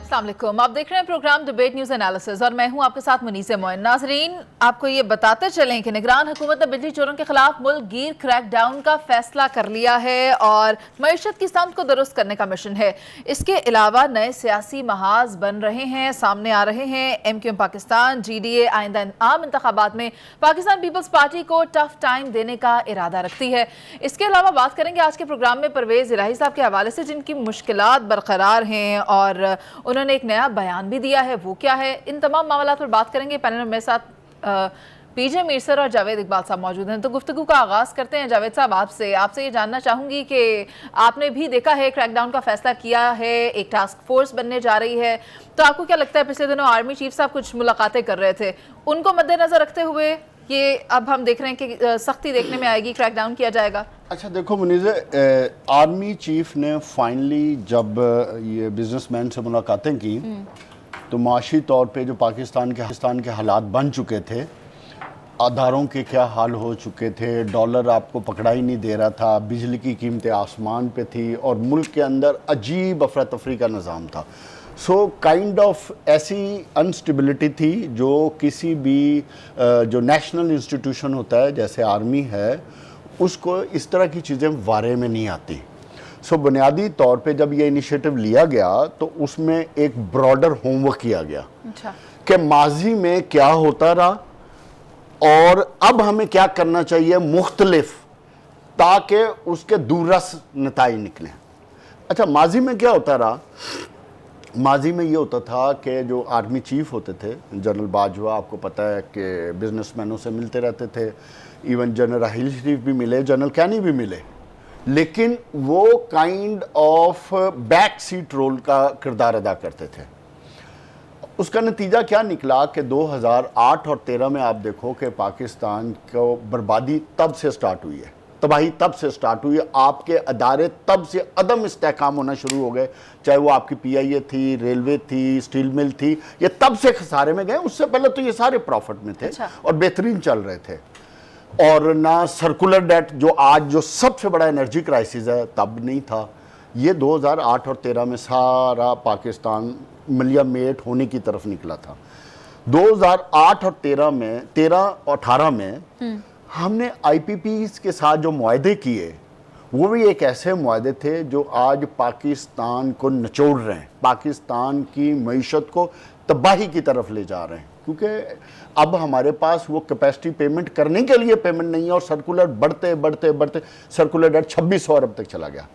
अस्सलाम वालेकुम। आप देख रहे हैं प्रोग्राम डिबेट न्यूज एनालिसिस और मैं हूं आपके साथ मुनीस मोइन। नाजरीन, आपको ये बताते चलें कि निगरान हुकूमत ने बिजली चोरों के खिलाफ मुल्क गिर क्रैकडाउन का फैसला कर लिया है और मईशत की समत को दुरुस्त करने का मिशन है। इसके अलावा नए सियासी महाज बन रहे हैं, सामने आ रहे हैं। MQM पाकिस्तान GDA आइंदा आम इंतखाबात में पाकिस्तान पीपल्स पार्टी को टफ टाइम देने का इरादा रखती है। इसके अलावा बात करेंगे आज के प्रोग्राम में परवेज इलाही साहब के हवाले से, जिनकी मुश्किलात बरकरार हैं और उन्होंने एक नया बयान भी दिया है। वो क्या है, इन तमाम मामलों पर बात करेंगे। पैनल में मेरे साथ PJ मीर सर और जावेद इकबाल साहब मौजूद हैं। तो गुफ्तगू का आगाज़ करते हैं जावेद साहब आपसे ये जानना चाहूँगी कि आपने भी देखा है क्रैकडाउन का फैसला किया है, एक टास्क फोर्स बनने जा रही है, तो आपको क्या लगता है, पिछले दिनों आर्मी चीफ साहब कुछ मुलाकातें कर रहे थे, उनको मद्देनजर रखते हुए ये अब हम देख रहे हैं कि सख्ती देखने में आएगी, क्रैकडाउन किया जाएगा? अच्छा देखो मुनीज़, आर्मी चीफ ने फाइनली जब ये बिजनेसमैन से मुलाकातें की तो माशी तौर पे जो पाकिस्तान के हालात बन चुके थे, आधारों के क्या हाल हो चुके थे, डॉलर आपको पकड़ा ही नहीं दे रहा था, बिजली की कीमतें आसमान पे थी और मुल्क के अंदर अजीब अफरा तफरी का निज़ाम था। सो काइंड ऑफ ऐसी अनस्टेबिलिटी थी जो किसी भी जो नेशनल इंस्टीट्यूशन होता है जैसे आर्मी है, उसको इस तरह की चीज़ें वारे में नहीं आती। सो बुनियादी तौर पे जब ये इनिशिएटिव लिया गया तो उसमें एक ब्रॉडर होमवर्क किया गया कि माजी में क्या होता रहा और अब हमें क्या करना चाहिए मुख्तलिफ, ताकि उसके दूरस नताइज निकलें। अच्छा, माजी में क्या होता रहा? माजी में ये होता था कि जो आर्मी चीफ होते थे, जनरल बाजवा, आपको पता है कि बिजनेसमैनों से मिलते रहते थे, इवन जनरल राहिल शरीफ भी मिले, जनरल कैनी भी मिले, लेकिन वो kind of back seat role का किरदार अदा करते थे। उसका नतीजा क्या निकला कि 2008 और 13 में आप देखो कि पाकिस्तान को बर्बादी तब से स्टार्ट हुई है, तबाही तब से स्टार्ट हुई है। आपके अदारे तब से अदम इस्तेहकाम होना शुरू हो गए, चाहे वो आपकी PIA थी, रेलवे थी, स्टील मिल थी, ये तब से खसारे में गए। उससे पहले तो ये सारे प्रॉफिट में थे। अच्छा। और बेहतरीन चल रहे थे। और ना सर्कुलर डेट जो आज जो सबसे बड़ा एनर्जी क्राइसिस है तब नहीं था। ये 2008 और 13 में सारा पाकिस्तान मिलियमेट होने की तरफ निकला था। 2008 और 13 और 18 में हमने IPPs के साथ जो मुआहदे किए, वो भी एक ऐसे मुआहदे थे जो आज पाकिस्तान को निचोड़ रहे हैं, पाकिस्तान की मईशत को तबाही की तरफ ले जा रहे हैं, क्योंकि अब हमारे पास वो कैपेसिटी पेमेंट करने के लिए पेमेंट नहीं है और सर्कुलर बढ़ते बढ़ते बढ़ते सर्कुलर डेट 2600 अरब तक चला गया।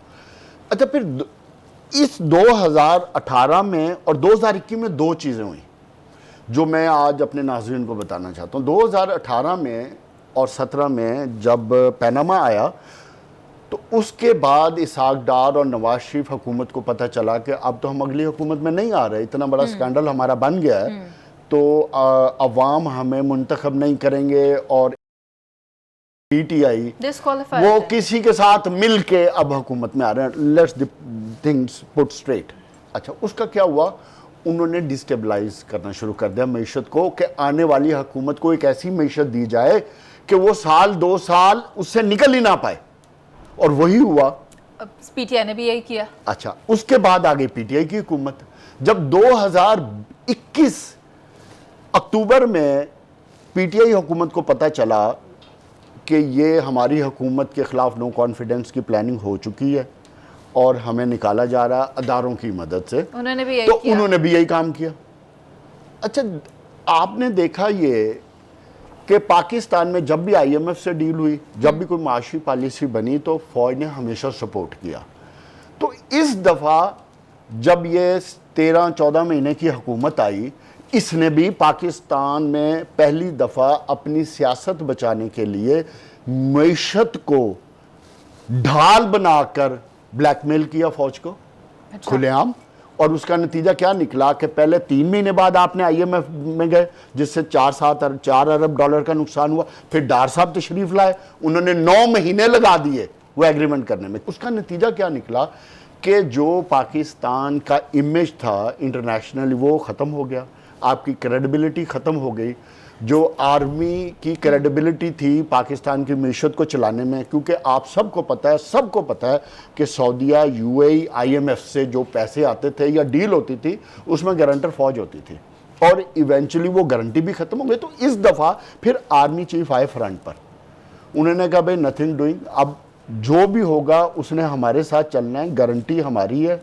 अच्छा, फिर इस 2018 में और 2021 में दो चीज़ें हुई जो मैं आज अपने नाज़रीन को बताना चाहता हूँ। 2018 में और 17 में जब पैनामा आया तो उसके बाद इसहाक डार और नवाज शरीफ हुकूमत को पता चला कि अब तो हम अगली हुकूमत में नहीं आ रहे, इतना बड़ा स्कैंडल हमारा बन गया है, तो अवाम हमें मुंतखब नहीं करेंगे और PTI वो किसी के साथ मिल के अब हुकूमत में आ रहे हैं। Let's the things put straight. अच्छा, उसका क्या हुआ? उन्होंने डिस्टेबलाइज करना शुरू कर दिया मईशत को कि आने वाली हुकूमत को एक ऐसी मईशत दी जाए कि वो साल 2 साल उससे निकल ही ना पाए, और वही हुआ। PTI ने भी यही किया। अच्छा, उसके बाद आ गई PTI की हुकूमत। जब 2021 अक्टूबर में PTI हुकूमत को पता चला कि ये हमारी हुकूमत के ख़िलाफ़ नो कॉन्फिडेंस की प्लानिंग हो चुकी है और हमें निकाला जा रहा अदारों की मदद से, उन्होंने भी यही काम किया। अच्छा, आपने देखा ये कि पाकिस्तान में जब भी IMF से डील हुई, जब भी कोई माशी पॉलिसी बनी, तो फ़ौज ने हमेशा सपोर्ट किया। तो इस दफ़ा जब ये 13-14 महीने की हुकूमत आई, इसने भी पाकिस्तान में पहली दफ़ा अपनी सियासत बचाने के लिए मईशत को ढाल बनाकर ब्लैकमेल किया फ़ौज को। अच्छा। खुलेआम। और उसका नतीजा क्या निकला कि पहले 3 महीने बाद आपने IMF में गए, जिससे 4 अरब डॉलर का नुकसान हुआ। फिर डार साहब तशरीफ लाए, उन्होंने 9 महीने लगा दिए वो एग्रीमेंट करने में। उसका नतीजा क्या निकला कि जो पाकिस्तान का इमेज था इंटरनेशनली, वो ख़त्म हो गया, आपकी क्रेडिबिलिटी ख़त्म हो गई। जो आर्मी की क्रेडिबिलिटी थी पाकिस्तान की मीशत को चलाने में, क्योंकि आप सबको पता है कि सऊदीया, यूएई, आईएमएफ से जो पैसे आते थे या डील होती थी उसमें गारंटर फौज होती थी, और इवेंचुअली वो गारंटी भी खत्म हो गई। तो इस दफ़ा फिर आर्मी चीफ आए फ्रंट पर, उन्होंने कहा भाई नथिंग डूइंग, अब जो भी होगा उसने हमारे साथ चलना है, गारंटी हमारी है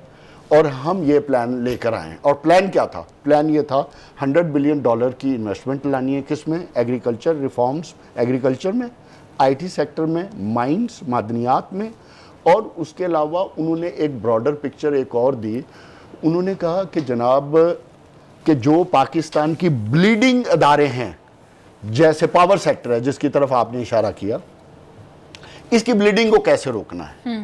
और हम ये प्लान लेकर आए। और प्लान क्या था? प्लान ये था $100 बिलियन की इन्वेस्टमेंट लानी है। किस में? एग्रीकल्चर रिफॉर्म्स, एग्रीकल्चर में, आईटी सेक्टर में, माइंस, मादनियात में, और उसके अलावा उन्होंने एक ब्रॉडर पिक्चर एक और दी। उन्होंने कहा कि जनाब कि जो पाकिस्तान की ब्लीडिंग अदारे हैं, जैसे पावर सेक्टर है जिसकी तरफ आपने इशारा किया, इसकी ब्लीडिंग को कैसे रोकना है,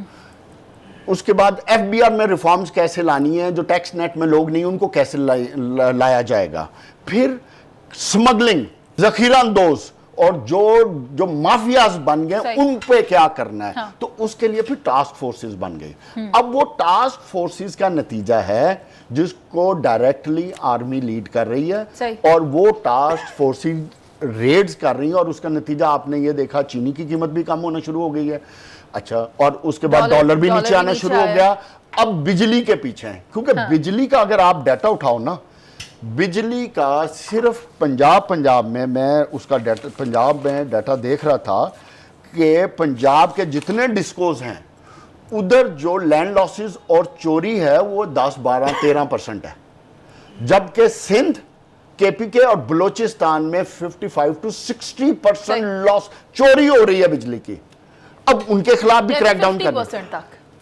उसके बाद एफबीआर में रिफॉर्म्स कैसे लानी है, जो टैक्स नेट में लोग नहीं उनको कैसे लाया जाएगा, फिर स्मगलिंग, जखीरा अंदोज और जो माफियाज बन गए उन पे क्या करना है। हाँ। तो उसके लिए फिर टास्क फोर्सेस बन गई। अब वो टास्क फोर्सेस का नतीजा है जिसको डायरेक्टली आर्मी लीड कर रही है, और वो टास्क फोर्सेस रेड्स कर रही है, और उसका नतीजा आपने ये देखा, चीनी की कीमत भी कम होना शुरू हो गई है। अच्छा, और उसके बाद डॉलर भी नीचे आना शुरू हो गया। अब बिजली के पीछे हैं, क्योंकि बिजली का अगर आप डाटा उठाओ ना, बिजली का सिर्फ पंजाब में, मैं उसका डाटा पंजाब में डाटा देख रहा था कि पंजाब के जितने डिस्कोज हैं उधर जो लैंड लॉसेस और चोरी है वो 10, 12, 13% है, जबकि सिंध, केपीके और बलोचिस्तान में 55 to 60% लॉस, चोरी हो रही है बिजली की। अब उनके खिलाफ भी क्रैकडाउन करना,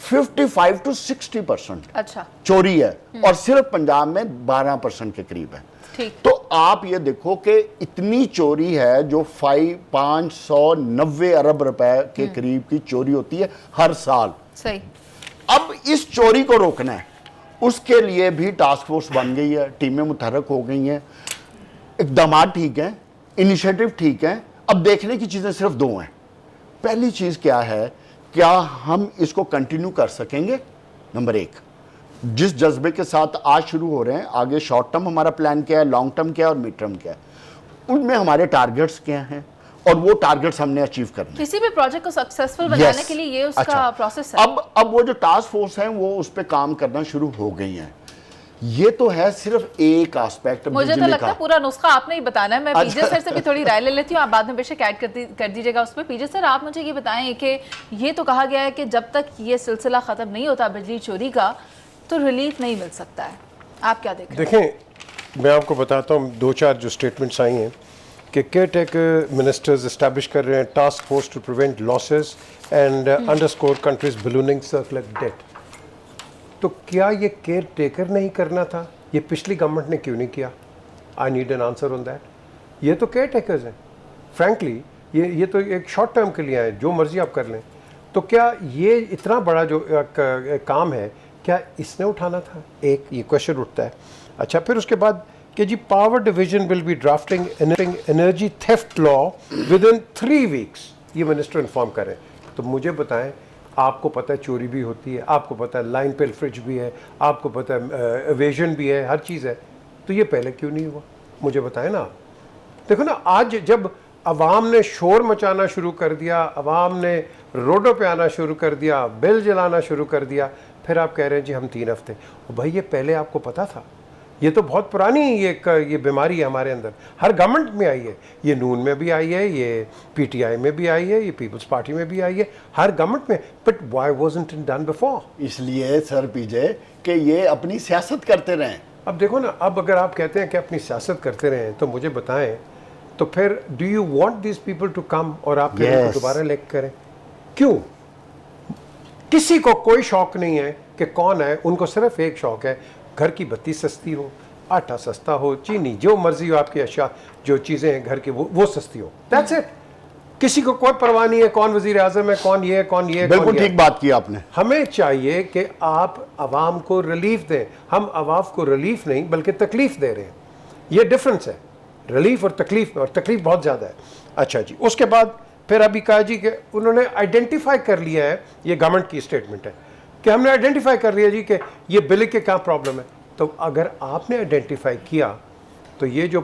55 to 60% अच्छा चोरी है, और सिर्फ पंजाब में 12% के करीब है। तो आप ये देखो कि इतनी चोरी है जो 590 अरब रुपए के करीब की चोरी होती है हर साल। सही। अब इस चोरी को रोकना है, उसके लिए भी टास्क फोर्स बन गई है, टीमें मुतहरक हो गई हैं, इकदाम ठीक हैं, इनिशिएटिव ठीक हैं। अब देखने की चीजें सिर्फ दो हैं। पहली चीज क्या है, क्या हम इसको कंटिन्यू कर सकेंगे? नंबर एक, जिस जज्बे के साथ आज शुरू हो रहे हैं, आगे शॉर्ट टर्म हमारा प्लान क्या है, लॉन्ग टर्म क्या है और मिड टर्म क्या है, उनमें हमारे टारगेट्स क्या हैं और वो टारगेट्स हमने अचीव करने हैं। किसी भी प्रोजेक्ट को सक्सेसफुल बनाने के लिए ये उसका प्रोसेस है। अब वो जो टास्क फोर्स है वो उस पर काम करना शुरू हो गई हैं। ये तो है सिर्फ एक एस्पेक्ट। मुझे तो लगता है पूरा नुस्खा आपने ही बताना है। मैं पीजे सर से भी थोड़ी राय ले लेती हूँ, आप बाद में बेशक ऐड कर दीजिएगा उस पर। पीजे सर, आप मुझे ये बताएं कि ये तो कहा गया है कि जब तक ये सिलसिला ख़त्म नहीं होता बिजली चोरी का, तो रिलीफ नहीं मिल सकता है। आप क्या देख रहे हैं? देखें, मैं आपको बताता हूँ, 2-4 जो स्टेटमेंट्स आई हैं कि केयर टेकर मिनिस्टर्स इस्टेब्लिश कर रहे हैं task force to prevent losses and underscore countries ballooning circular debt. तो क्या ये केयर टेकर नहीं करना था? ये पिछली गवर्नमेंट ने क्यों नहीं किया? I need an answer on that. ये तो केयर टेकर्स हैं फ्रैंकली, ये तो एक शॉर्ट टर्म के लिए आए, जो मर्जी आप कर लें। तो क्या ये इतना बड़ा जो काम है, क्या इसने उठाना था? एक ये क्वेश्चन उठता है। अच्छा, फिर उसके बाद कि जी power division will be drafting energy theft law within 3 weeks, ये मिनिस्टर इन्फॉर्म करें। तो मुझे बताएं, आपको पता है चोरी भी होती है, आपको पता है लाइन पे फ्रिज भी है, आपको पता है एवेजन भी है, हर चीज़ है, तो ये पहले क्यों नहीं हुआ? मुझे बताएं ना। देखो ना, आज जब अवाम ने शोर मचाना शुरू कर दिया, अवाम ने रोडों पे आना शुरू कर दिया, बिल जलाना शुरू कर दिया, फिर आप कह रहे हैं जी हम 3 हफ्ते। भाई ये पहले आपको पता था? ये तो बहुत पुरानी ये बीमारी है हमारे अंदर, हर गवर्नमेंट में आई है, ये नून में भी आई है, ये पीटीआई में भी आई है, ये पीपल्स पार्टी में भी आई है, हर गवर्नमेंट में। But why wasn't it done before? इसलिए सर पीजे कि ये अपनी सियासत करते रहें। अब देखो ना, अब अगर आप कहते हैं कि अपनी सियासत करते रहें, तो मुझे बताएं, तो फिर do you want this people to come और आप फिर दोबारा इलेक्ट करें? क्यों? किसी को कोई शौक नहीं है कि कौन है, उनको सिर्फ एक शौक है, घर की बत्ती सस्ती हो, आटा सस्ता हो, चीनी जो मर्जी हो, आपकी अशिया जो चीज़ें हैं घर की वो सस्ती हो। That's it. किसी को कोई परवाह नहीं है कौन वजीर आजम है, कौन ये है, कौन ये है। बिल्कुल ठीक बात की आपने। हमें चाहिए कि आप आवाम को रिलीफ दें। हम आवाम को रिलीफ नहीं बल्कि तकलीफ दे रहे हैं, ये डिफरेंस है रिलीफ और तकलीफ में, और तकलीफ बहुत ज़्यादा है। अच्छा जी, उसके बाद फिर अभी कहा जी कि उन्होंने आइडेंटिफाई कर लिया है, ये गवर्नमेंट की स्टेटमेंट है कि हमने आइडेंटिफाई कर लिया जी कि ये बिल के क्या प्रॉब्लम है। तो अगर आपने आइडेंटिफाई किया, तो ये जो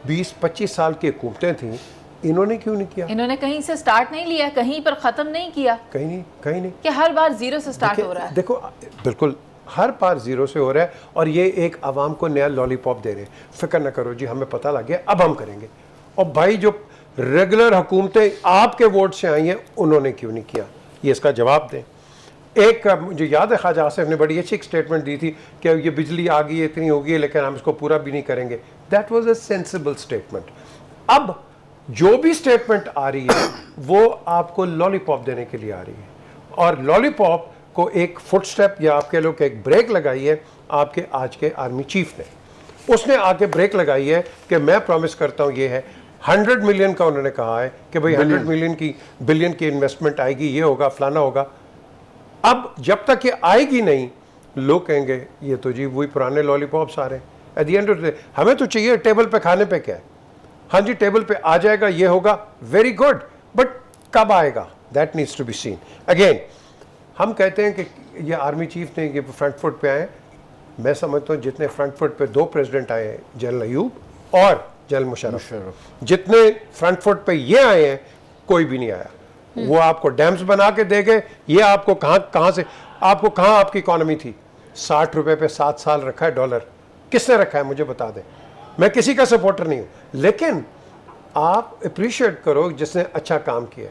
20-25 साल की हुकूमतें थी, इन्होंने क्यों नहीं किया? इन्होंने कहीं से स्टार्ट नहीं लिया, कहीं पर ख़त्म नहीं किया, कहीं नहीं कि हर बार जीरो से स्टार्ट हो रहा है। देखो बिल्कुल हर बार जीरो से हो रहा है, और ये एक आवाम को नया लॉलीपॉप दे रहे हैं। फिक्र न करो जी, हमें पता लग गया, अब हम करेंगे। और भाई जो रेगुलर हुकूमतें आपके वोट से आई हैं, उन्होंने क्यों नहीं किया? ये इसका जवाब दें। एक मुझे याद है ख्वाजा आसिफ ने बड़ी अच्छी एक स्टेटमेंट दी थी कि ये बिजली आ गई है, इतनी होगी है, लेकिन हम इसको पूरा भी नहीं करेंगे। That was a sensible statement. अब जो भी स्टेटमेंट आ रही है वो आपको लॉलीपॉप देने के लिए आ रही है, और लॉलीपॉप को एक फुटस्टेप या आप कह लो कि एक ब्रेक लगाई है आपके आज के आर्मी चीफ ने। उसने आके ब्रेक लगाई है कि मैं प्रॉमिस करता हूँ, ये है 100 मिलियन का उन्होंने कहा है कि भाई 100 मिलियन की बिलियन की इन्वेस्टमेंट आएगी, ये होगा, फलाना होगा। अब जब तक ये आएगी नहीं, लोग कहेंगे ये तो जी वही पुराने लॉलीपॉप्स आ रहे हैं। At the end of the day हमें तो चाहिए टेबल पे खाने पे क्या है। हाँ जी, टेबल पे आ जाएगा, ये होगा, वेरी गुड, बट कब आएगा, that needs to be seen. Again हम कहते हैं कि ये आर्मी चीफ ने ये फ्रंट फुट पे आए। मैं समझता हूँ जितने फ्रंट फुट पे 2 प्रेसिडेंट आए हैं, जनरल अयूब और जनरल मुशर्रफ, जितने फ्रंट फुट पे ये आए हैं, कोई भी नहीं आया। वो आपको डैम्स बना के देंगे, ये आपको कहाँ से, आपको कहाँ आपकी इकोनॉमी थी? 60 रुपए पे 7 साल रखा है डॉलर। किसने रखा है मुझे बता दें। मैं किसी का सपोर्टर नहीं हूँ, लेकिन आप अप्रिशिएट करो जिसने अच्छा काम किया।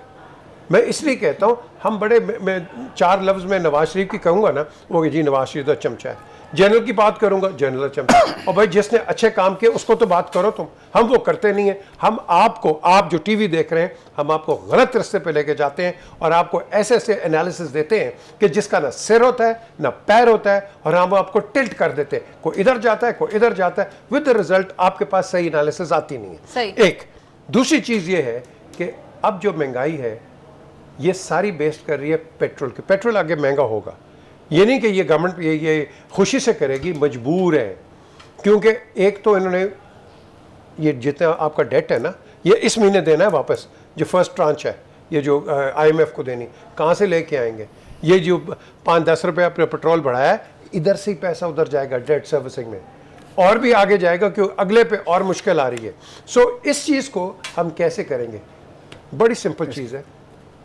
मैं इसलिए कहता हूँ, हम बड़े, मैं 4 लफ्ज़ में नवाज शरीफ की कहूँगा ना, वो जी नवाज शरीफ तो चमचा है। जनरल की बात करूँगा, जनरल चमचा। और भाई जिसने अच्छे काम किए उसको तो बात करो तुम। हम वो करते नहीं है। हम आपको, आप जो टीवी देख रहे हैं, हम आपको गलत रास्ते पे लेके जाते हैं और आपको ऐसे ऐसे एनालिसिस देते हैं कि जिसका ना सिर होता है ना पैर होता है, और हम आपको टिल्ट कर देते हैं। कोई इधर जाता है, कोई इधर जाता है, विद द रिजल्ट आपके पास सही एनालिसिस आती नहीं है। सही। एक दूसरी चीज़ ये है कि अब जो महंगाई है ये सारी बेस्ड कर रही है पेट्रोल की। पेट्रोल आगे महंगा होगा, ये नहीं कि ये गवर्नमेंट ये खुशी से करेगी, मजबूर है। क्योंकि एक तो इन्होंने ये जितना आपका डेट है ना, ये इस महीने देना है वापस, जो फर्स्ट ट्रांच है, ये जो IMF को देनी, कहाँ से लेके आएंगे? ये जो 5-10 रुपये अपने पेट्रोल बढ़ाया है, इधर से ही पैसा उधर जाएगा डेट सर्विसिंग में, और भी आगे जाएगा, क्योंकि अगले पे और मुश्किल आ रही है। सो इस चीज़ को हम कैसे करेंगे? बड़ी सिंपल चीज़ है।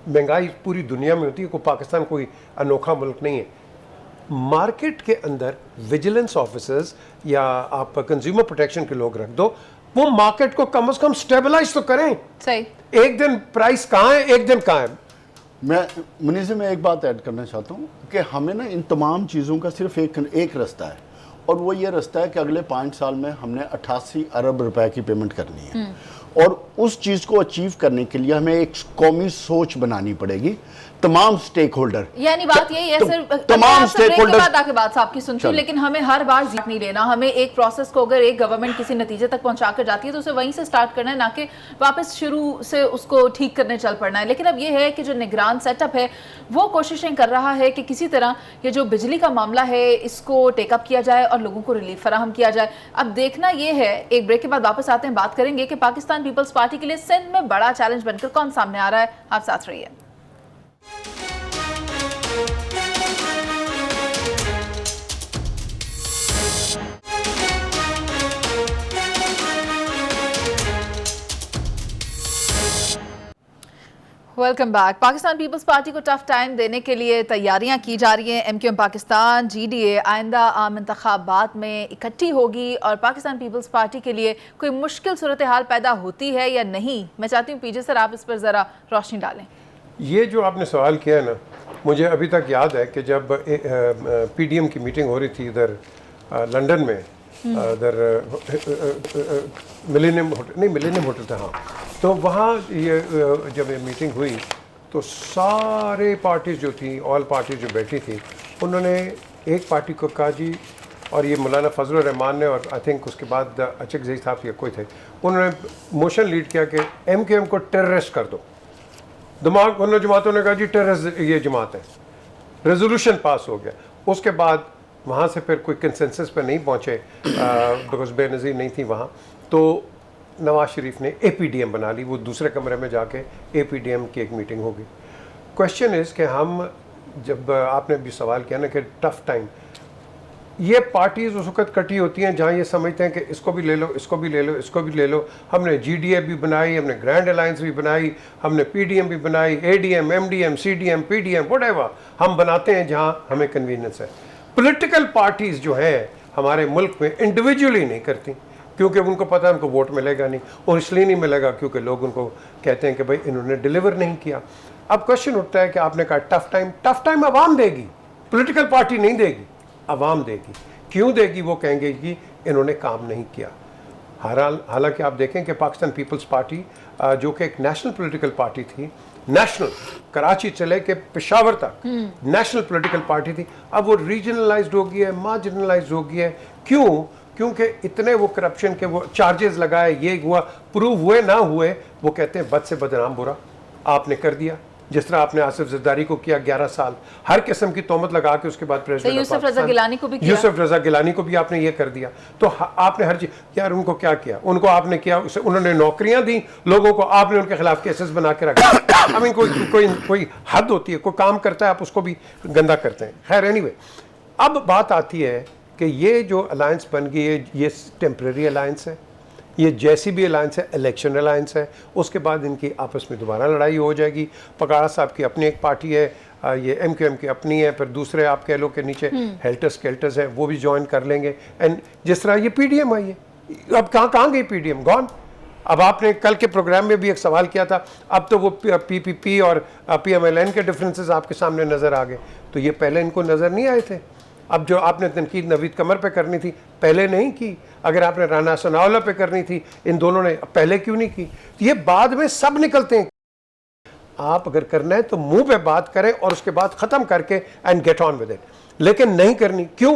महंगाई पूरी दुनिया में होती है, कोई पाकिस्तान कोई अनोखा मुल्क नहीं है। मार्केट के अंदर विजिलेंस ऑफिसर्स या आप कंज्यूमर प्रोटेक्शन के लोग रख दो, वो मार्केट को कम से कम स्टेबलाइज तो करें। सही। एक दिन प्राइस कहाँ है, एक दिन कहाँ है। मैं मुनीर से मैं एक बात ऐड करना चाहता हूँ कि हमें ना इन तमाम चीज़ों का सिर्फ एक रास्ता है, और वो ये रास्ता है कि अगले 5 साल में हमने 88 अरब रुपए की पेमेंट करनी है। और उस चीज़ को अचीव करने के लिए हमें एक कौमी सोच बनानी पड़ेगी, तमाम स्टेक होल्डर। यानी बात यही है सर, तमाम स्टेक होल्डर आके बात से आपकी सुनती हूँ, लेकिन हमें हर बार जीत नहीं लेना। हमें एक प्रोसेस को, अगर एक गवर्नमेंट किसी नतीजे तक पहुंचा कर जाती है तो उसे वहीं से स्टार्ट करना है, ना कि वापस शुरू से उसको ठीक करने चल पड़ना है। लेकिन अब ये है कि जो निगरान सेटअप है वो कोशिशें कर रहा है कि किसी तरह ये जो बिजली का मामला है इसको टेकअप किया जाए और लोगों को रिलीफ फराहम किया जाए। अब देखना ये है, एक ब्रेक के बाद वापस आते हैं, बात करेंगे कि पाकिस्तान पीपल्स पार्टी के लिए सिंध में बड़ा चैलेंज बनकर कौन सामने आ रहा है। आप साथ रहिए। Welcome back. Pakistan Peoples Party को टफ टाइम देने के लिए तैयारियां की जा रही हैं। MQM पाकिस्तान GDA आइंदा आम इंतखाबात में इकट्ठी होगी, और पाकिस्तान पीपल्स पार्टी के लिए कोई मुश्किल सूरत हाल पैदा होती है या नहीं? मैं चाहती हूँ पीजे सर आप इस पर ज़रा रोशनी डालें। ये जो आपने सवाल किया है ना, मुझे अभी तक याद है कि जब PDM की मीटिंग हो रही थी इधर लंदन में, इधर मिलेनियम होटल था, हाँ, तो वहाँ ये जब ये मीटिंग हुई तो सारे पार्टीज जो थी, ऑल पार्टीज जो बैठी थी, उन्होंने एक पार्टी को कहा जी, और ये मौलाना फजल रहमान ने, और आई थिंक उसके बाद अचक जई साहब या कोई थे, उन्होंने मोशन लीड किया कि MQM को टेररिस्ट कर दो। दिमाग उन जमातों ने कहा जी टेररिस्ट ये जमात है, रेजोल्यूशन पास हो गया। उसके बाद वहाँ से फिर कोई कंसेंसस पे नहीं पहुँचे, बिकॉज बेनज़ीर नहीं थी वहाँ, तो नवाज शरीफ ने APDM बना ली। वो दूसरे कमरे में जाके APDM की एक मीटिंग होगी। क्वेश्चन इज़ कि हम, जब आपने भी सवाल किया ना कि टफ टाइम, ये पार्टीज उस वक्त कटी होती हैं जहां ये समझते हैं कि इसको भी ले लो, इसको भी ले लो, इसको भी ले लो। हमने GDA भी बनाई, हमने ग्रैंड अलायंस भी बनाई, हमने PDM भी बनाई, ADM, MDM, CDM, PDM, whatever हम बनाते हैं जहां हमें कन्वीनियंस है। पॉलिटिकल पार्टीज जो है हमारे मुल्क में इंडिविजुअली नहीं करती, क्योंकि उनको पता है उनको वोट मिलेगा नहीं, और इसलिए नहीं मिलेगा क्योंकि लोग उनको कहते हैं कि भाई इन्होंने डिलीवर नहीं किया। अब क्वेश्चन उठता है कि आपने कहा टफ टाइम आवाम देगी, पॉलिटिकल पार्टी नहीं देगी, आवाम देगी। क्यों देगी? वो कहेंगे कि इन्होंने काम नहीं किया। हालांकि आप देखें कि पाकिस्तान पीपल्स पार्टी जो कि एक नेशनल पॉलिटिकल पार्टी थी, नेशनल कराची चले के पेशावर तक नेशनल पॉलिटिकल पार्टी थी, अब वो रीजनलाइज्ड हो गई है, मार्जिनलाइज्ड हो गई है। क्यों? क्योंकि इतने वो करप्शन के वो चार्जेस लगाए, ये हुआ, प्रूव हुए ना हुए, वो कहते हैं बद से बदनाम बुरा आपने कर दिया। जिस तरह आपने आसिफ जरदारी को किया 11 साल, हर किस्म की तोहमत लगा के उसके बाद प्रेसिडेंट यूसुफ रजा गिलानी को भी किया, यूसुफ रजा गिलानी को भी आपने ये कर दिया। तो आपने हर चीज, यार उनको क्या किया? उनको आपने किया, उन्होंने नौकरियां दी लोगों को, आपने उनके खिलाफ केसेस बना के रखा। आई मीन कोई हद होती है, कोई काम करता है आप उसको भी गंदा करते हैं। खैर एनीवे, अब बात आती है कि ये जो अलायंस बन गई है ये टेम्परेरी अलायंस है, ये जैसी भी अलायंस है इलेक्शन अलायंस है, उसके बाद इनकी आपस में दोबारा लड़ाई हो जाएगी। पगाड़ा साहब की अपनी एक पार्टी है, ये MQM की अपनी है, फिर दूसरे आप कह लो के नीचे हेल्टर स्केल्टर्स हैं, वो भी ज्वाइन कर लेंगे। एंड जिस तरह ये PDM आई है, अब कहाँ गई PDM? गॉन। अब आपने कल के प्रोग्राम में भी एक सवाल किया था, अब तो वो PPP और PMLN के डिफरेंसेस आपके सामने नज़र आ गए, तो ये पहले इनको नज़र नहीं आए थे। अब जो आपने तनकीद नवीद कमर पे करनी थी पहले नहीं की, अगर आपने राना सनाउल्लाह पे करनी थी इन दोनों ने पहले क्यों नहीं की? तो ये बाद में सब निकलते हैं। आप अगर करना है तो मुंह पे बात करें और उसके बाद खत्म करके and get on with it, लेकिन नहीं करनी। क्यों?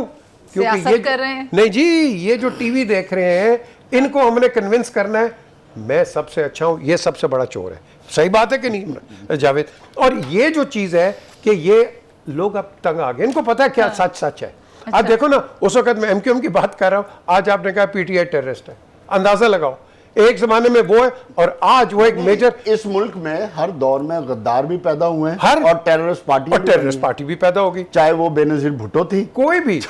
क्योंकि ये कर रहे हैं। नहीं जी, ये जो टीवी देख रहे हैं इनको हमने कन्विंस करना है मैं सबसे अच्छा हूं, ये सबसे बड़ा चोर है। सही बात है कि नहीं जावेद? और ये जो चीज है कि ये लोग अब तंग आ गए, इनको पता है क्या सच है। आप देखो ना, उस वक्त मैं MQM की बात कर रहा हूं, आज आपने कहा PTI टेररिस्ट है, अंदाजा लगाओ। एक जमाने में वो है और आज वो एक मेजर। इस मुल्क में हर दौर में गद्दार भी पैदा हुए हैं और टेररिस्ट पार्टी भी पैदा होगी, चाहे वो बेनजीर भुट्टो थी, कोई भी।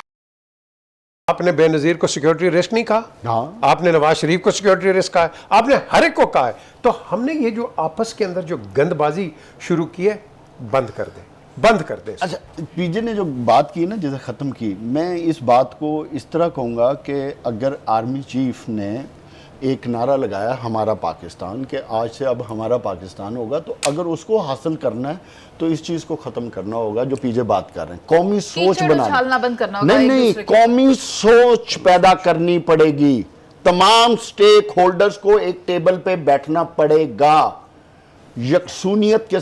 आपने बेनजीर को सिक्योरिटी रिस्क नहीं कहा, हाँ। आपने नवाज शरीफ को सिक्योरिटी रिस्क कहा, आपने हर एक को कहा है। तो हमने ये जो आपस के अंदर जो गंदबाजी शुरू की है बंद कर दे। अच्छा, PJ ने जो बात की ना, जैसे ख़त्म की, मैं इस बात को इस तरह कहूँगा कि अगर आर्मी चीफ ने एक नारा लगाया हमारा पाकिस्तान, के आज से अब हमारा पाकिस्तान होगा, तो अगर उसको हासिल करना है तो इस चीज़ को ख़त्म करना होगा जो PJ बात कर रहे हैं, कौमी सोच बनाना बंद करना होगा। नहीं, कौमी सोच पैदा करनी पड़ेगी। तमाम स्टेक होल्डर्स को एक टेबल पे बैठना पड़ेगा, यकसूनियत के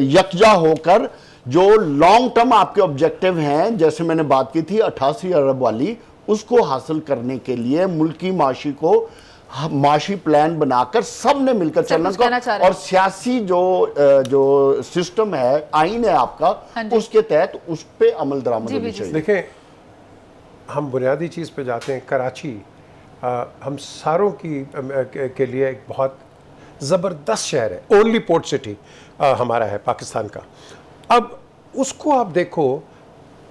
यकजा होकर जो लॉन्ग टर्म आपके ऑब्जेक्टिव हैं, जैसे मैंने बात की थी 88 अरब वाली, उसको हासिल करने के लिए मुल्की माशी प्लान बनाकर सब ने मिलकर चलना का, और सियासी जो सिस्टम है, आइन है आपका, उसके तहत उस पे अमल दरामद होनी चाहिए। देखें, हम बुनियादी चीज़ पे जाते हैं। कराची हम सारों के लिए एक बहुत ज़बरदस्त शहर है, ओनली पोर्ट सिटी हमारा है पाकिस्तान का। अब उसको आप देखो,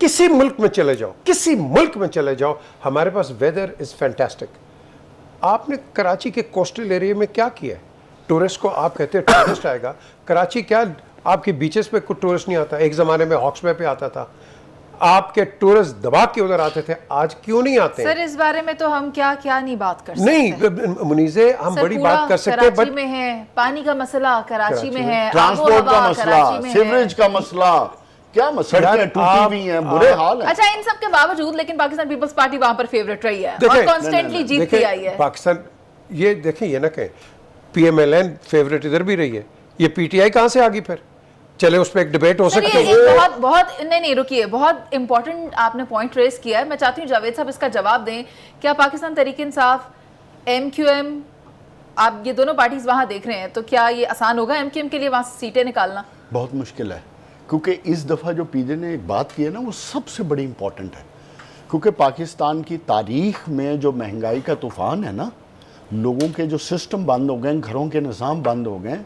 किसी मुल्क में चले जाओ, किसी मुल्क में चले जाओ, हमारे पास वेदर इज़ फैंटास्टिक। आपने कराची के कोस्टल एरिया में क्या किया है? टूरिस्ट को आप कहते हैं टूरिस्ट आएगा, कराची क्या आपके बीचेस पे कुछ टूरिस्ट नहीं आता? एक ज़माने में हॉक्स वे पे आता था, आपके टूरिस्ट दबा के उधर आते थे, आज क्यों नहीं आते? सर इस बारे में तो हम क्या नहीं बात कर सकते। नहीं मुनीज़े, हम बड़ी बात कर सकते हैं, कराची में है पानी का मसला, कराची में है ट्रांसपोर्ट का मसला, सीवरेज का मसला, क्या सड़कें टूटी हुई हैं, बुरे हाल है। अच्छा, इन सब के बावजूद लेकिन पाकिस्तान पीपल्स पार्टी वहां पर फेवरेट रही है और कांस्टेंटली जीतती आई है। पाकिस्तान, ये देखें, ये ना कहें PMLN फेवरेट इधर भी रही है, ये PTI कहां से आ गई? फिर चले उस पर एक डिबेट हो सकती है। बहुत नहीं रुकिए, बहुत इंपॉर्टेंट आपने पॉइंट रेस किया है। मैं चाहती हूँ जावेद साहब इसका जवाब दें। क्या पाकिस्तान तहरीक इंसाफ, MQM, आप ये दोनों पार्टीज वहां देख रहे हैं, तो क्या ये आसान होगा MQM के लिए वहां से सीटें निकालना? बहुत मुश्किल है, क्योंकि इस दफ़ा जो PJ ने एक बात की है ना, वो सबसे बड़ी इंपॉर्टेंट है। क्योंकि पाकिस्तान की तारीख में जो महंगाई का तूफ़ान है ना, लोगों के जो सिस्टम बंद हो गए, घरों के निज़ाम बंद हो गए,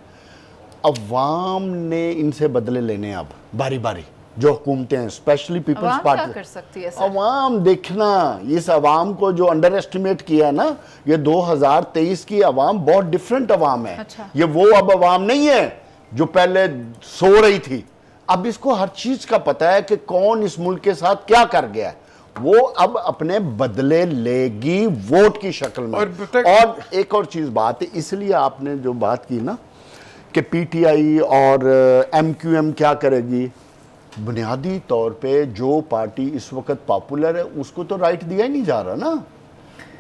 अवाम ने इनसे बदले लेने अब बारी बारी। जो हुकूमतें हैं, स्पेशली पीपल्स अवाम क्या पार्टी। कर सकती है सर? अवाम देखना, इस अवाम को जो अंडर एस्टिमेट किया ना, ये 2023 की अवाम बहुत डिफरेंट अवाम है। अच्छा। ये वो अब अवाम नहीं है जो पहले सो रही थी। अब इसको हर चीज का पता है कि कौन इस मुल्क के साथ क्या कर गया है। वो अब अपने बदले लेगी वोट की शक्ल में। और एक और चीज बात है, इसलिए आपने जो बात की ना कि पीटीआई और एमक्यूएम क्या करेगी, बुनियादी तौर पे जो पार्टी इस वक्त पॉपुलर है उसको तो राइट दिया ही नहीं जा रहा ना,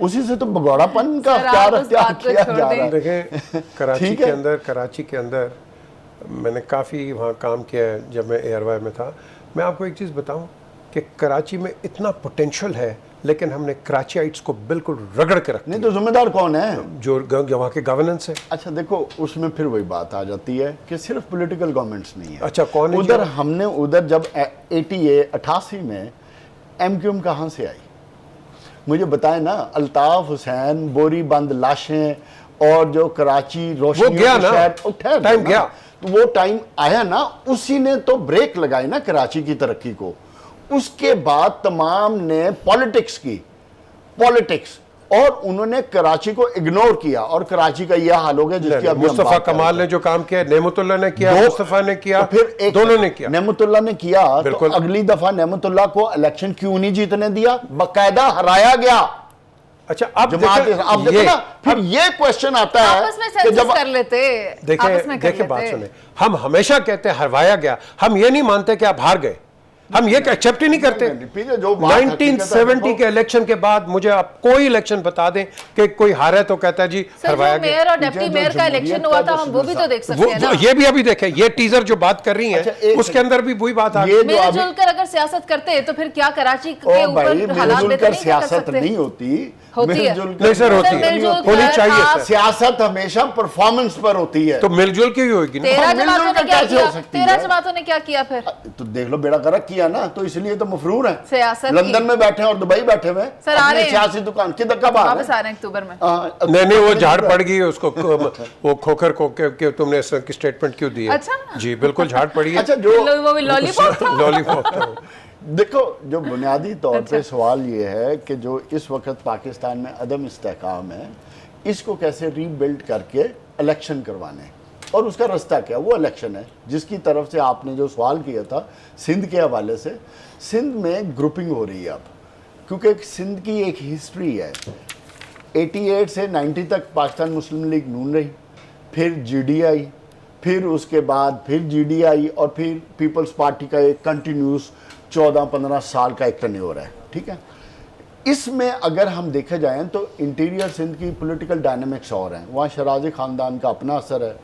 उसी से तो भगौड़ापन का सर, आप उस क्या बात को किया छोड़ जा दें। रहा है। देखें कराची ठीक के है। अंदर, कराची के अंदर मैंने काफ़ी वहाँ काम किया है जब मैं एयरवाई में था। मैं आपको एक चीज़ बताऊं कि कराची में इतना पोटेंशियल है, लेकिन हमने कराचीइट्स को बिल्कुल रगड़ के रख नहीं तो जिम्मेदार कौन है? जो वहाँ के गवर्नेंस है। अच्छा देखो, उसमें फिर वही बात आ जाती है कि सिर्फ पॉलिटिकल गवर्नमेंट्स नहीं है। अच्छा, कौन है उधर जो- हमने उधर जब 88 में एमक्यूएम कहाँ से आई मुझे बताएं ना। अल्ताफ हुसैन, बोरी बंद लाशें और जो कराची रोशनी गया ना, टाइम गया। तो वो टाइम आया ना, उसी ने तो ब्रेक लगाई ना कराची की तरक्की को। उसके बाद तमाम ने पॉलिटिक्स की, पॉलिटिक्स, और उन्होंने कराची को इग्नोर किया और कराची का यह हाल हो गया जिसकी अभी हम मुस्तफा बात कर रहे कमाल थे। ने जो काम किया, नेमतुल्लाह ने किया, दो- मुस्तफा ने किया, तो फिर एक दोनों ने किया। नेमतुल्लाह ने किया तो बिल्कुल। अगली दफा नेमतुल्लाह को इलेक्शन क्यों नहीं जीतने दिया? बकायदा हराया गया अच्छा, अब जमात। देखें, अब देखो ना, फिर ये क्वेश्चन आता है आपस में कि सेंसस जब कर लेते, आपस में कर देखे बात लेते। सुने, हम हमेशा कहते हैं हरवाया गया, हम ये नहीं मानते कि आप हार गए, हम ये एक्सेप्ट ही नहीं करते। पीछे जो बात हकीकत है, 1970 देखो, के इलेक्शन के बाद मुझे आप कोई इलेक्शन बता दें कि कोई हारा है तो कहता है जी सर, हरवाया जो गया। मेयर और डिप्टी जो मेयर का जमहूरियत इलेक्शन का हुआ था, जो हम वो भी तो देख सकते हैं ना। ये भी अभी देखें, ये टीजर जो बात कर रही अच्छा, है एक उसके अंदर भी वही बात आ रही ये है। जो मिलजुल अभी कर अगर सियासत करते तो फिर क्या कराची ओ के भाई, ऊपर हालात मिलजुल बेहतर कर नहीं कर सियासत सकते? नहीं होती, होती है। मिलजुल कर नहीं सर, होती सर, है, मिलजुल होनी कर चाहिए आप- सर। सियासत हमेशा परफॉर्मेंस पर होती है। तो मिलजुल की होगी ना। 13 मिलजुल जमातों ने कर क्या कैसे किया? हो सकती 13 है? जमातों ने क्या किया फिर? तो देख लो, बेड़ा गर्क किया ना, तो इसलिए तो मफरूर है। सियासत लंदन की। में बैठे हैं और दुबई बैठे हुए हैं, सर, आ अपनी रहे हैं। सियासी दुकान किधर कब आ वापस रहे आ रहे हैं अक्टूबर में। हैं? नहीं वो झाड़ पड़ गई है उसको, वो खोकर को कि तुमने इस तरह की स्टेटमेंट क्यों दी है? अच्छा। जी बिल्कुल झाड़ पड़ी है। अच्छा, जो वो भी लॉलीपॉप था। लॉलीपॉप था। देखो, जो बुनियादी तौर अच्छा। पे सवाल ये है कि जो इस वक्त पाकिस्तान में अदम इस्तेहकाम है, इसको कैसे रीबिल्ड करके इलेक्शन करवाने, और उसका रास्ता क्या? वो इलेक्शन है जिसकी तरफ से आपने जो सवाल किया था सिंध के हवाले से। सिंध में ग्रुपिंग हो रही है अब, क्योंकि सिंध की एक हिस्ट्री है। 88 से 90 तक पाकिस्तान मुस्लिम लीग नून रही, फिर जीडीआई, फिर उसके बाद फिर जीडीआई, और फिर पीपल्स पार्टी का एक कंटिन्यूस 14-15 साल का एक टन्योर है। ठीक है, इसमें अगर हम देखे जाएं तो इंटीरियर सिंध की पॉलिटिकल डायनामिक्स और हैं। वहाँ शराजी ख़ानदान का अपना असर है,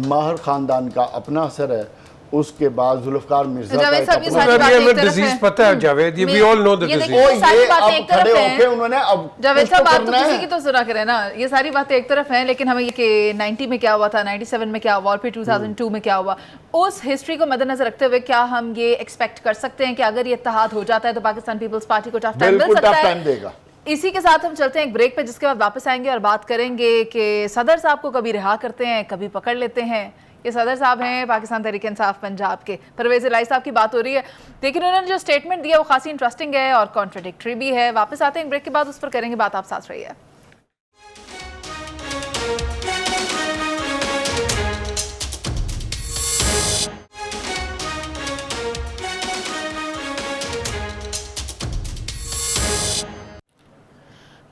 माहर ख़ानदान का अपना असर है, उसके बाद जुल्फ़कार मिर्ज़ा का जावेद एक साहब, ये अपना सारी असर बातें हमें एक तरफ डिजीज है। पता है जावेद, ये वी ऑल नो द ये डिजीज। देखिए, ओ, ये सारी ये बातें अब एक तरफ खड़े हैं। होके उन्होंने अब जावेद कुछ तो साहब, बात तो करना किसी है। की तो सुना करें ना। ये सारी बातें एक तरफ हैं, लेकिन हमें ये कि 90 में क्या हुआ था, 97 में क्या हुआ, और फिर 2002 में क्या हुआ, उस हिस्ट्री को मद्देनजर रखते हुए क्या हम ये एक्सपेक्ट कर सकते हैं कि अगर ये इत्तेहाद हो जाता है तो पाकिस्तान पीपल्स पार्टी को टफ टाइम मिल बिल्कुल सकता टफ है? टाइम देगा। इसी के साथ हम चलते हैं एक ब्रेक पे, जिसके बाद वापस आएंगे और बात करेंगे कि सदर साहब को कभी रिहा करते हैं, कभी पकड़ लेते हैं। ये सदर साहब हैं पाकिस्तान तहरीक इंसाफ पंजाब के, परवेज़ इलाही साहब की बात हो रही है, लेकिन उन्होंने जो स्टेटमेंट दिया वो खासी इंटरेस्टिंग है और कॉन्ट्रडिक्टरी भी है। वापस आते हैं ब्रेक के बाद, उस पर करेंगे बात। आप साथ रहिए।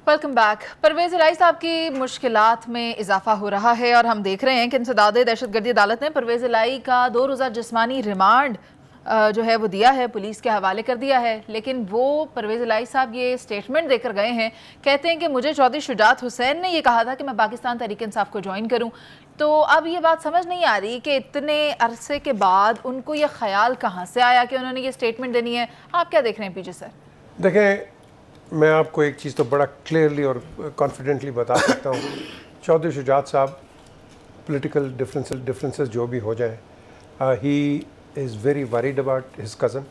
Welcome back. परवेज़ इलाही साहब की मुश्किलात में इजाफा हो रहा है और हम देख रहे हैं कि इंसदाद दहशतगर्दी अदालत ने परवेज़ इलाही का 2 रोज़ा जिस्मानी रिमांड जो है वो दिया है, पुलिस के हवाले कर दिया है। लेकिन वो परवेज़ इलाही साहब ये स्टेटमेंट देकर गए हैं, कहते हैं कि मुझे चौधरी शुजात हुसैन ने ये कहा था कि मैं पाकिस्तान तहरीक इंसाफ को ज्वाइन करूँ। तो अब ये बात समझ नहीं आ रही कि इतने अरसे के बाद उनको ये ख्याल कहाँ से आया कि उन्होंने ये स्टेटमेंट देनी है। आप क्या देख रहे हैं पीछे सर? देखें, मैं आपको एक चीज़ तो बड़ा क्लियरली और कॉन्फिडेंटली बता सकता हूँ, चौधरी शुजात साहब पॉलिटिकल डिफरेंसेस जो भी हो जाए, he is very worried about his cousin,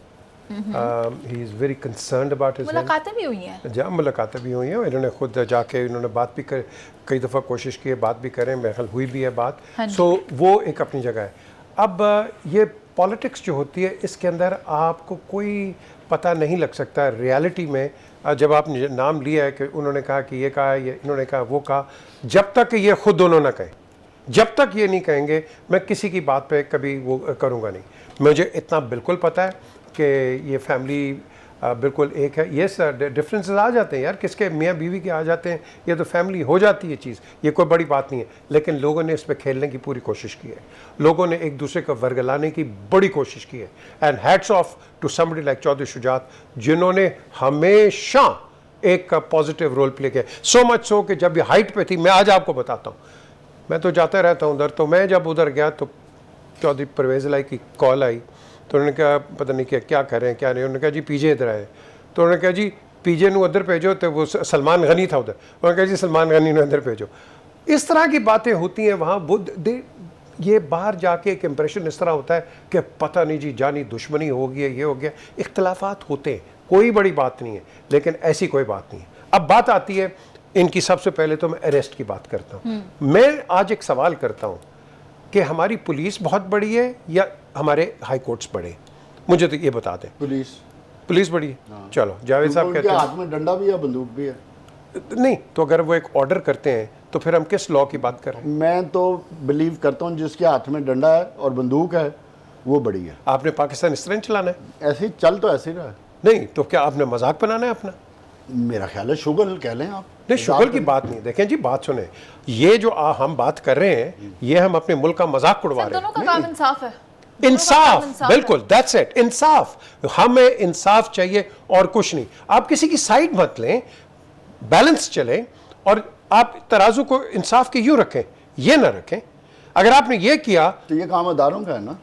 he is very concerned about his. मुलाकातें भी हुई हैं? जहाँ मुलाकातें भी हुई हैं, इन्होंने खुद जाके इन्होंने बात भी कर, कई दफ़ा कोशिश की है बात भी करें, मेरे ख्याल हुई भी है बात। हाँ जी। सो वो एक अपनी जगह है। अब ये पॉलिटिक्स जो होती है इसके अंदर आपको कोई पता नहीं लग सकता रियलिटी में। जब आपने नाम लिया है कि उन्होंने कहा कि ये कहा, ये इन्होंने कहा, वो कहा, जब तक ये खुद दोनों ना कहें, जब तक ये नहीं कहेंगे मैं किसी की बात पे कभी वो करूँगा नहीं। मुझे इतना बिल्कुल पता है कि ये फैमिली बिल्कुल एक है। ये डिफरेंसेस आ जाते हैं यार, किसके मियाँ बीवी के आ जाते हैं, ये तो फैमिली हो जाती है चीज़, ये कोई बड़ी बात नहीं है। लेकिन लोगों ने इस पर खेलने की पूरी कोशिश की है, लोगों ने एक दूसरे को वर्गलाने की बड़ी कोशिश की है। And hats off to somebody like Chaudhry Shujaat, जिन्होंने हमेशा एक पॉजिटिव रोल प्ले किया। सो मच सो कि जब ये हाइट पे थी, मैं आज आपको बताता हूँ, मैं तो जाता रहता हूँ उधर, तो मैं जब उधर गया तो चौधरी परवेज़ इलाही की कॉल आई, तो उन्होंने कहा पता नहीं क्या कर रहे हैं क्या नहीं। उन्होंने कहा जी पीजे इधर आए, तो उन्होंने कहा जी पीजे नू उधर भेजो, तो वो सलमान गनी था उधर, उन्होंने कहा जी सलमान गनी नू इधर भेजो। इस तरह की बातें होती हैं वहाँ। ये बाहर जाके एक इम्प्रेशन इस तरह होता है कि पता नहीं जी जानी दुश्मनी हो गई है, ये हो गया। इख्तलाफात होते हैं, कोई बड़ी बात नहीं है, लेकिन ऐसी कोई बात नहीं है। अब बात आती है इनकी, सबसे पहले तो मैं अरेस्ट की बात करता हूँ। मैं आज एक सवाल करता हूँ कि हमारी पुलिस बहुत बड़ी है या हमारे हाई कोर्ट्स बड़े? मुझे तो ये बता दें। पुलिस बड़ी है। चलो जावेद साहब कहते हैं हाथ में डंडा भी है, बंदूक भी है। नहीं, तो अगर वो एक ऑर्डर करते हैं तो फिर हम किस लॉ की बात कर रहे हैं? मैं तो बिलीव करता हूँ जिसके हाथ में डंडा है और बंदूक है वो बड़ी है। आपने पाकिस्तान इस तरह चलाना है? ऐसे ही चल तो ऐसे ही रहा है। नहीं तो क्या आपने मजाक बनाना है अपना? मेरा ख्याल है शुगल कह लें आप। नहीं, शुगर की बात नहीं। देखें जी, बात सुने, ये जो हम बात कर रहे हैं, ये हम अपने मुल्क का मजाक उड़वा रहे हैं। दोनों का काम इंसाफ है। इंसाफ, बिल्कुल, दैट्स इट, इंसाफ। हमें इंसाफ चाहिए और कुछ नहीं। आप किसी की साइड मत लें, बैलेंस चले, और आप तराजू को इंसाफ के यूं रखें, ये ना रखें। अगर आपने ये किया तो ये काम अदारों का है ना।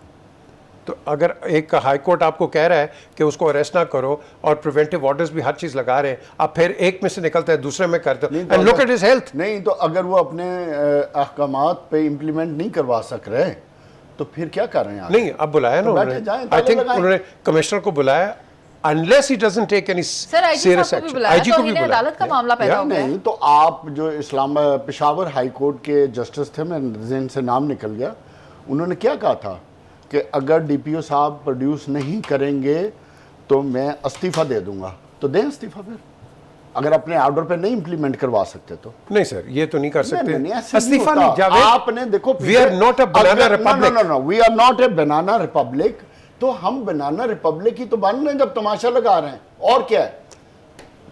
तो अगर एक हाई कोर्ट आपको कह रहा है कि उसको अरेस्ट ना करो और प्रिवेंटिव ऑर्डर्स भी हर चीज लगा रहे हैं, आप फिर एक में से निकलते हैं दूसरे में करते हो, and look at his health. नहीं तो अगर वो अपने अहकामात पे इम्प्लीमेंट नहीं करवा सक रहे तो फिर क्या कर रहे हैं? नहीं, अब बुलाया ना उन्होंने, आई थिंक उन्होंने कमिश्नर को बुलाया, unless he doesn't take any serious action. IG को भी बुलाया। अदालत का मामला पैदा हो गया। नहीं तो आप जो पेशावर हाई कोर्ट के जस्टिस थे, मैं जिनसे नाम निकल गया, उन्होंने क्या कहा था कि अगर डीपीओ साहब प्रोड्यूस नहीं करेंगे तो मैं इस्तीफा दे दूंगा। तो दें इस्तीफा फिर, अगर अपने ऑर्डर पे नहीं इंप्लीमेंट करवा सकते तो। नहीं सर, ये तो नहीं कर सकते। इस्तीफा नहीं, जावेद, आपने देखो, we are not a banana republic. No, we are not a banana republic. तो हम बनाना रिपब्लिक ही तो बन रहे हैं जब तमाशा लगा रहे हैं, और क्या है?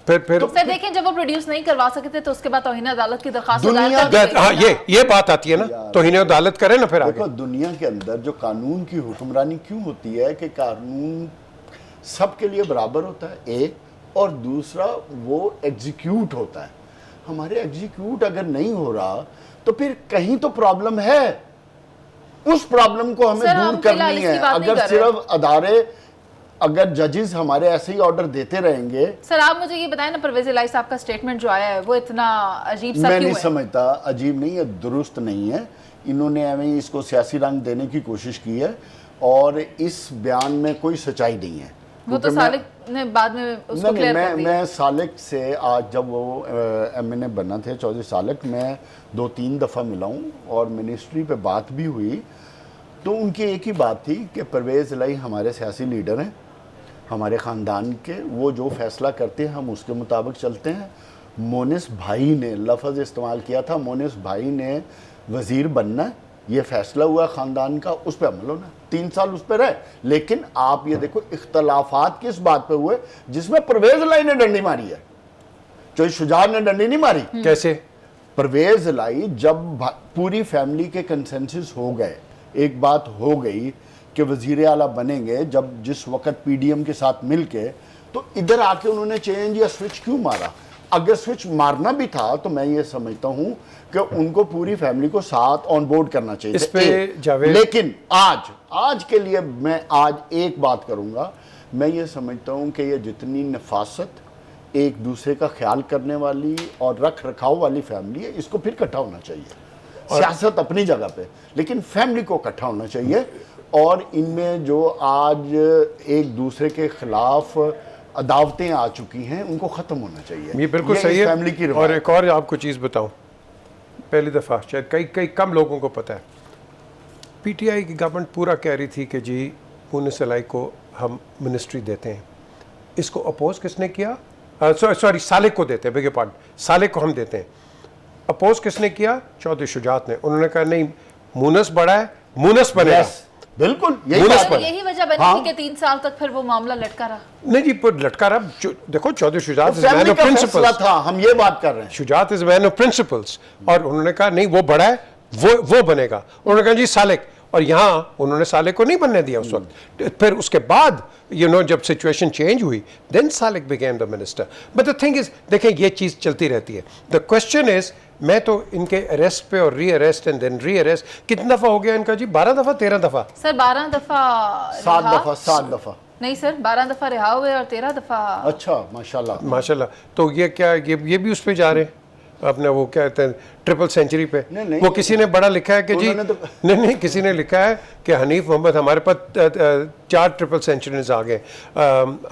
फिर तो सर देखें, जब वो प्रोड्यूस नहीं करवा सकते थे तो उसके बाद तौहीन अदालत की दरखास्त हाँ, ये बात आती है ना, तौहीन अदालत करे ना फिर आगे। देखो, दुनिया के अंदर जो कानून की हुक्मरानी क्यों होती है कि कानून सबके लिए बराबर होता है, एक, और दूसरा वो एग्जीक्यूट होता है। हमारे एग्जीक्यूट अगर नहीं हो रहा तो फिर कहीं तो प्रॉब्लम है। उस प्रॉब्लम को हमें दूर करनी है। अगर सिर्फ अदारे, अगर जजेस हमारे ऐसे ही ऑर्डर देते रहेंगे। सर आप मुझे ये बताएं ना, परवेज इलाही साहब का स्टेटमेंट जो आया है वो इतना अजीब सा क्यों है? मैं नहीं समझता, अजीब नहीं है, दुरुस्त नहीं है। इन्होंने हमें इसको सियासी रंग देने की कोशिश की है और इस बयान में कोई सच्चाई नहीं है। वो तो सालिक ने बाद में उसको क्लियर कर दिया। मैं सालिक से आज जब वो एमएनए बना थे, चौधरी सालिक, मैं 2-3 दफ़ा मिला हूँ और मिनिस्ट्री पे बात भी हुई, तो उनकी एक ही बात थी कि परवेज़ इलाही हमारे सियासी लीडर हैं, हमारे ख़ानदान के, वो जो फैसला करते हैं हम उसके मुताबिक चलते हैं। मोनिस भाई ने लफ्ज़ इस्तेमाल किया था, मोनिस भाई ने वज़ीर बनना है, ये फैसला हुआ ख़ानदान का, उस पर अमल होना। 3 साल उस पर रहे। लेकिन आप ये देखो, इख्तलाफात किस बात पे हुए जिसमें परवेज़ इलाही ने डंडी मारी है, जो शुजात ने डंडी नहीं मारी। कैसे? परवेज़ इलाही जब पूरी फैमिली के कंसेंसस हो गए, एक बात हो गई कि वज़ीर आला बनेंगे, जब जिस वक़्त पीडीएम के साथ मिलके, तो इधर आके उन्होंने चेंज या स्विच क्यों मारा? अगर स्विच मारना भी था तो मैं ये समझता हूं कि उनको पूरी फैमिली को साथ ऑन बोर्ड करना चाहिए। इस पे जावेद, लेकिन आज के लिए मैं आज एक बात करूंगा, मैं ये समझता हूं कि ये जितनी नफासत, एक दूसरे का ख्याल करने वाली और रख रखाव वाली फैमिली है, इसको फिर इकट्ठा होना चाहिए। सियासत अपनी जगह पे, लेकिन फैमिली को इकट्ठा होना चाहिए। और इनमें जो आज एक दूसरे के खिलाफ अदावतें आ चुकी हैं, उनको ख़त्म होना चाहिए। ये बिल्कुल सही है। फैमिली की और एक और आपको चीज़ बताऊं, पहली दफ़ा शायद कई कम लोगों को पता है, पीटीआई की गवर्नमेंट पूरा कह रही थी कि जी मुनिस अलाई को हम मिनिस्ट्री देते हैं। इसको अपोज किसने किया? सॉरी सालिक को देते हैं, बेगे पार्ट, सालिक को हम देते हैं। अपोज किसने किया? चौधरी शुजात ने। उन्होंने कहा नहीं, मुनस बड़ा है, मुनस बनेगा। Yes, बिल्कुल यही मुनस बात पर- है। यही वजह बनी हाँ। थी कि 3 साल तक फिर वो मामला लटका रहा। नहीं जी, पर लटका रहा। देखो Chaudhry Shujaat is man family of का फैसला प्रिंसिपल्स। था, हम ये बात कर रहे हैं। Shujaat is man of principles, और उन्होंने कहा नहीं वो बड़ा है, वो बनेगा। उन्होंने कहा जी सालिक, और यहाँ उन्होंने सालिक को नहीं बनने दिया उस वक्त। फिर उसके बाद जब सिचुएशन चेंज हुई, then Salik became the minister. But the thing is, देखें ये चीज़ चलती रहती है। द क्वेश्चन इज, मैं तो इनके अरेस्ट पे और री अरेस्ट एंड देन री अरेस्ट, कितनी दफ़ा हो गया इनका जी? 12 दफ़ा 13 दफ़ा? सर 12 दफा 7 दफा। नहीं सर, 12 दफा रिहा हुए और 13 दफा। अच्छा, माशाल्लाह। माशाल्लाह। तो ये क्या, ये भी उस पे जा रहे हैं अपने, वो क्या कहते हैं, ट्रिपल सेंचुरी पे। नहीं, वो किसी ने बड़ा लिखा है कि जी नहीं, किसी ने लिखा है कि हनीफ मोहम्मद, हमारे पास 4 ट्रिपल सेंचुरीज आ गए।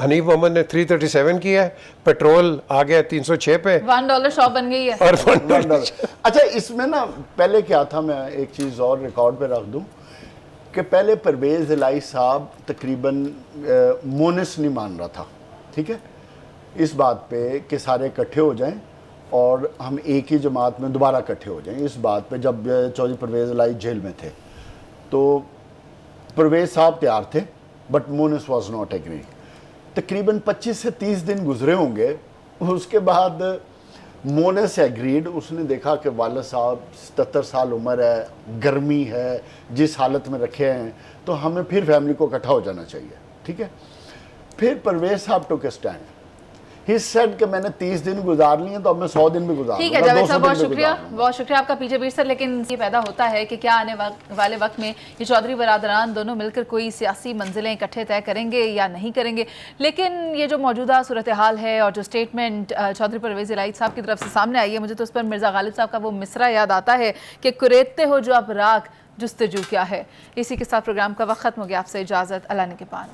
हनीफ मोहम्मद ने 337 किया है, पेट्रोल आ गया 306 पे, $1 शॉप बन गई है। और $1। अच्छा, इसमें ना पहले क्या था, मैं एक चीज़ और रिकॉर्ड पे रख दूं कि पहले परवेज़ इलाही साहब तकरीबन मोनिस नहीं मान रहा था, ठीक है, इस बात पे कि सारे इकट्ठे हो जाएं और हम एक ही जमात में दोबारा इकट्ठे हो जाएं। इस बात पे जब चौधरी परवेज़ इलाही जेल में थे तो परवेज़ साहब तैयार थे, but Moonis was not agree. तकरीबन 25 से 30 दिन गुजरे होंगे, उसके बाद मोनिस एग्रीड। उसने देखा कि वालिद साहब 77 साल उम्र है, गर्मी है, जिस हालत में रखे हैं, तो हमें फिर फैमिली को इकट्ठा हो जाना चाहिए, ठीक है। फिर परवेज़ साहब टुक अ स्टैंड, ही सेड कि मैंने 30 दिन गुजार लिए, तो अब मैं 100 दिन भी गुजार ठीक है लूंगा, जावेद 200 साहब, दिन बहुत भी शुक्रिया, गुजार लूंगा। बहुत शुक्रिया आपका पीछे बीर सर। लेकिन ये पैदा होता है कि क्या आने वाले वक्त में ये चौधरी बरादरान दोनों मिलकर कोई सियासी मंजिलें इकट्ठे तय करेंगे या नहीं करेंगे। लेकिन ये जो मौजूदा सूरत हाल है और जो स्टेटमेंट चौधरी परवेज़ इलाही साहब की तरफ से सामने आई है, मुझे तो उस पर मिर्ज़ा गालिब साहब का वो मिसरा याद आता है कि कुरेदते हो जो अब राख जुस्तजू क्या है। इसी के साथ प्रोग्राम का वक्त खत्म हो गया। आपसे इजाज़त, अल्लाह ने के पान।